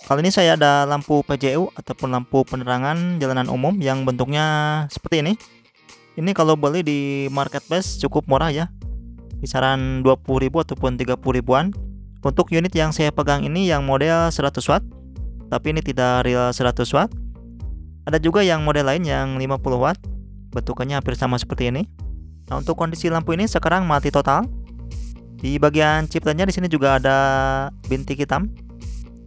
Kali ini saya ada lampu PJU ataupun lampu penerangan jalanan umum yang bentuknya seperti ini. Ini kalau beli di marketplace cukup murah ya, kisaran 20.000 ataupun 30.000-an. Untuk unit yang saya pegang ini yang model 100 watt, tapi ini tidak real 100 watt. Ada juga yang model lain yang 50 watt, bentukannya hampir sama seperti ini. Nah, untuk kondisi lampu ini sekarang mati total. Di bagian chipletnya di sini juga ada bintik hitam.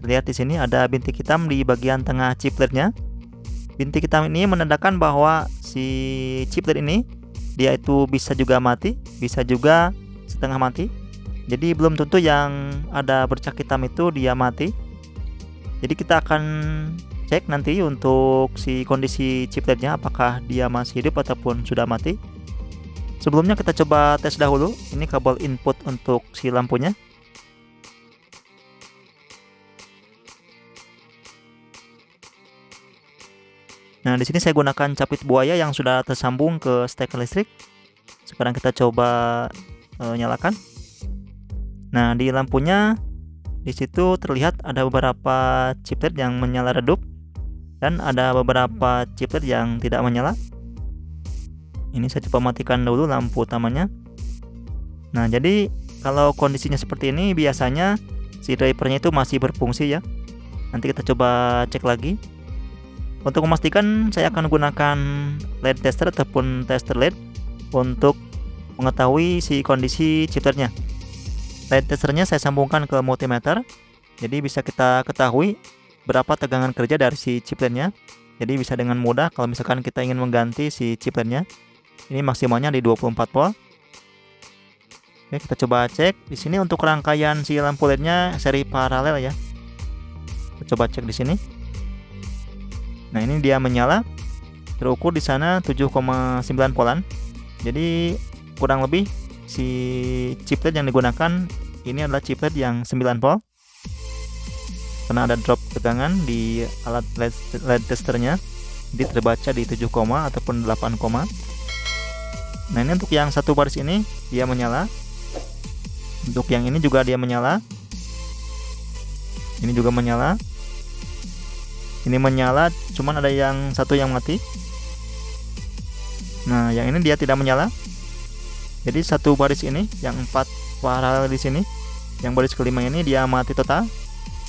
Lihat di sini ada bintik hitam di bagian tengah chipletnya. Bintik hitam ini menandakan bahwa si chiplet ini dia itu bisa juga mati, bisa juga setengah mati. Jadi belum tentu yang ada bercak hitam itu dia mati. Jadi kita akan cek nanti untuk si kondisi chipletnya apakah dia masih hidup ataupun sudah mati. Sebelumnya kita coba tes dahulu. Ini kabel input untuk si lampunya. Nah, di sini saya gunakan capit buaya yang sudah tersambung ke steker listrik. Sekarang kita coba nyalakan. Nah, di lampunya di situ terlihat ada beberapa chiplet yang menyala redup dan ada beberapa chiplet yang tidak menyala. Ini saya coba matikan dulu lampu utamanya. Nah, jadi kalau kondisinya seperti ini biasanya si drivernya itu masih berfungsi ya. Nanti kita coba cek lagi. Untuk memastikan saya akan gunakan LED tester ataupun tester LED untuk mengetahui si kondisi chipletnya. LED testernya saya sambungkan ke multimeter, jadi bisa kita ketahui berapa tegangan kerja dari si chipletnya. Jadi bisa dengan mudah kalau misalkan kita ingin mengganti si chipletnya. Ini maksimalnya di 24 volt. Oke, kita coba cek. Di sini untuk rangkaian si lampu LED-nya seri paralel ya. Kita coba cek di sini. Nah, ini dia menyala, terukur di sana 7,9 voltan. Jadi kurang lebih si chiplet yang digunakan ini adalah chiplet yang 9 volt. Karena ada drop tegangan di alat LED testernya, jadi terbaca di 7, ataupun 8. Nah, ini untuk yang satu baris ini dia menyala. Untuk yang ini juga dia menyala. Ini juga menyala. Ini menyala, cuman ada yang satu yang mati. Nah, yang ini dia tidak menyala. Jadi satu baris ini, yang 4 paralel di sini, yang baris kelima ini dia mati total.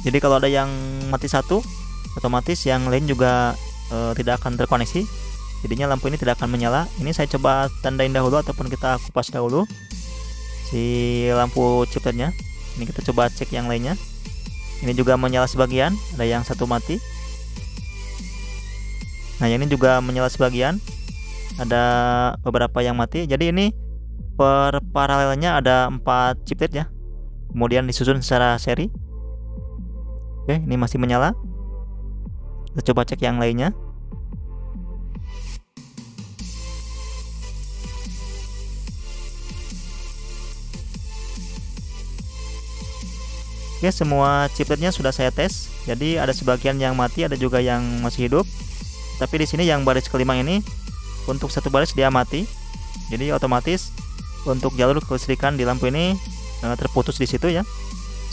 Jadi kalau ada yang mati satu, otomatis yang lain juga tidak akan terkoneksi. Jadinya lampu ini tidak akan menyala. Ini saya coba tandain dahulu ataupun kita kupas dahulu si lampu chipletnya. Ini kita coba cek yang lainnya. Ini juga menyala sebagian, ada yang satu mati. Nah, ini juga menyala sebagian, ada beberapa yang mati. Jadi ini per paralelnya ada 4 chiplet ya, kemudian disusun secara seri. Oke, ini masih menyala. Kita coba cek yang lainnya. Oke, semua chipletnya sudah saya tes. Jadi ada sebagian yang mati, ada juga yang masih hidup. Tapi di sini yang baris kelima ini untuk satu baris dia mati. Jadi otomatis untuk jalur kelistrikan di lampu ini terputus di situ ya.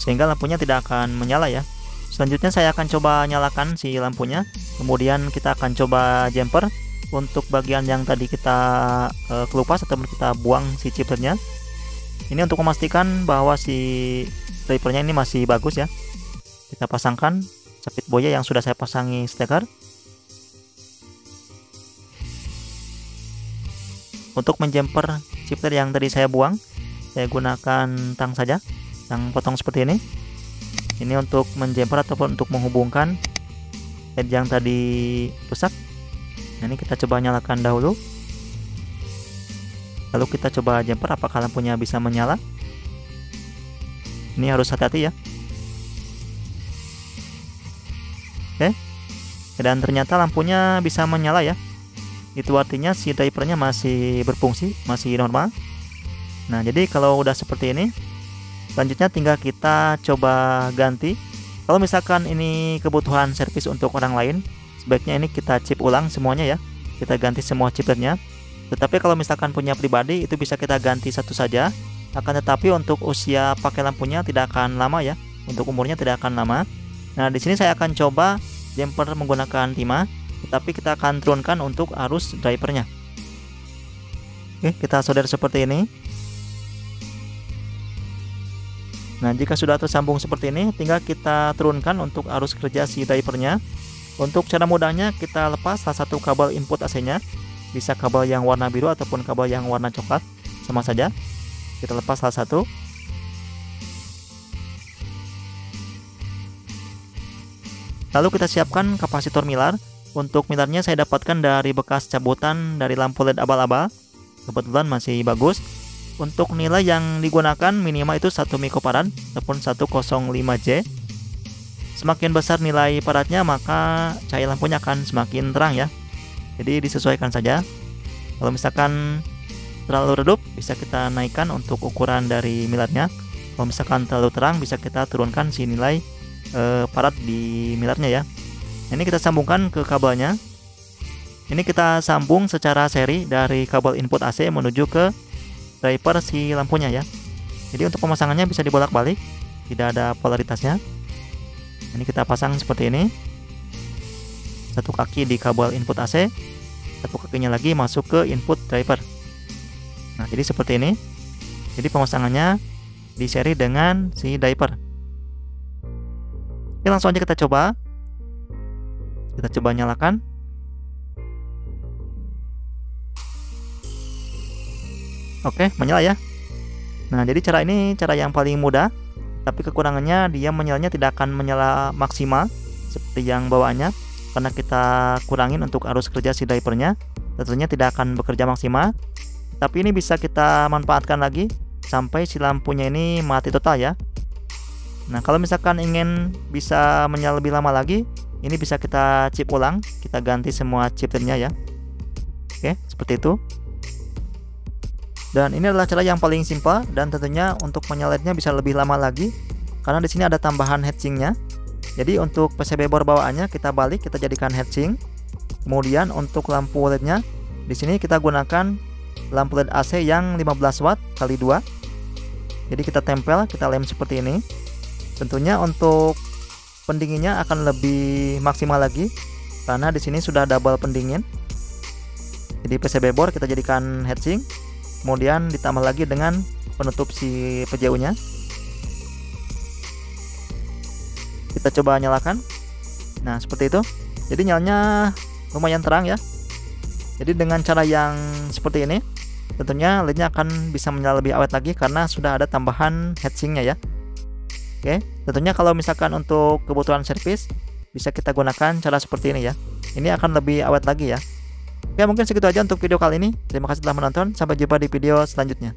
Sehingga lampunya tidak akan menyala ya. Selanjutnya saya akan coba nyalakan si lampunya. Kemudian kita akan coba jumper untuk bagian yang tadi kita kelupas ataupun kita buang si chipletnya. Ini untuk memastikan bahwa si drivernya ini masih bagus ya. Kita pasangkan capit buaya yang sudah saya pasangi steker. Untuk menjumper chiplet yang tadi saya buang, saya gunakan tang saja, tang potong seperti ini. Ini untuk menjumper ataupun untuk menghubungkan LED yang tadi rusak. Nah, ini kita coba nyalakan dahulu. Lalu kita coba jumper apakah lampunya bisa menyala. Ini harus hati-hati ya. Oke. Dan ternyata lampunya bisa menyala ya. Itu artinya si drivernya masih berfungsi, masih normal. Nah, jadi kalau udah seperti ini, selanjutnya tinggal kita coba ganti. Kalau misalkan ini kebutuhan servis untuk orang lain, sebaiknya ini kita chip ulang semuanya ya. Kita ganti semua chipletnya. Tetapi kalau misalkan punya pribadi, itu bisa kita ganti satu saja. Akan tetapi untuk usia pakai lampunya tidak akan lama ya. Untuk umurnya tidak akan lama. Nah, di sini saya akan coba jumper menggunakan timah, tetapi kita akan turunkan untuk arus drivernya. Oke, kita solder seperti ini. Nah, jika sudah tersambung seperti ini, tinggal kita turunkan untuk arus kerja si drivernya. Untuk cara mudahnya, kita lepas salah satu kabel input AC-nya. Bisa kabel yang warna biru ataupun kabel yang warna coklat, sama saja. Kita lepas salah satu. Lalu kita siapkan kapasitor milar. Untuk milarnya saya dapatkan dari bekas cabutan dari lampu LED abal-abal. Kebetulan masih bagus. Untuk nilai yang digunakan minimal itu 1 mikrofarad ataupun 105J. Semakin besar nilai faradnya, maka cahaya lampunya akan semakin terang ya. Jadi disesuaikan saja. Kalau misalkan terlalu redup, bisa kita naikkan untuk ukuran dari milarnya. Kalau misalkan terlalu terang, bisa kita turunkan si nilai farad di milarnya ya. Ini kita sambungkan ke kabelnya. Ini kita sambung secara seri dari kabel input AC menuju ke driver si lampunya ya. Jadi untuk pemasangannya bisa dibolak-balik, tidak ada polaritasnya. Ini kita pasang seperti ini. Satu kaki di kabel input AC, satu kakinya lagi masuk ke input driver. Nah, jadi seperti ini. Jadi pemasangannya di seri dengan si driver. Oke, langsung aja kita coba. Kita coba nyalakan. Oke, menyala ya. Nah, jadi cara ini cara yang paling mudah, tapi kekurangannya dia menyalanya tidak akan menyala maksimal seperti yang bawaannya, karena kita kurangin untuk arus kerja si drivernya. Tentunya tidak akan bekerja maksimal, tapi ini bisa kita manfaatkan lagi sampai si lampunya ini mati total ya. Nah, kalau misalkan ingin bisa menyala lebih lama lagi, ini bisa kita chip ulang, kita ganti semua chip LED-nya ya. Oke, seperti itu. Dan ini adalah cara yang paling simpel, dan tentunya untuk menyalakannya bisa lebih lama lagi karena di sini ada tambahan heatsinknya. Jadi untuk PCB board bawaannya kita balik, kita jadikan heatsink. Kemudian untuk lampu LED-nya di sini kita gunakan lampu LED AC yang 15 watt kali 2. Jadi kita tempel, kita lem seperti ini. Tentunya untuk pendinginnya akan lebih maksimal lagi karena di sini sudah double pendingin. Jadi PCB board kita jadikan heatsink. Kemudian ditambah lagi dengan penutup si PJU-nya. Kita coba nyalakan. Nah, seperti itu. Jadi nyalanya lumayan terang ya. Jadi dengan cara yang seperti ini, tentunya LED-nya akan bisa menyala lebih awet lagi karena sudah ada tambahan heatsinknya ya. Oke, tentunya kalau misalkan untuk kebutuhan servis, bisa kita gunakan cara seperti ini ya. Ini akan lebih awet lagi ya. Oke, mungkin segitu aja untuk video kali ini. Terima kasih telah menonton. Sampai jumpa di video selanjutnya.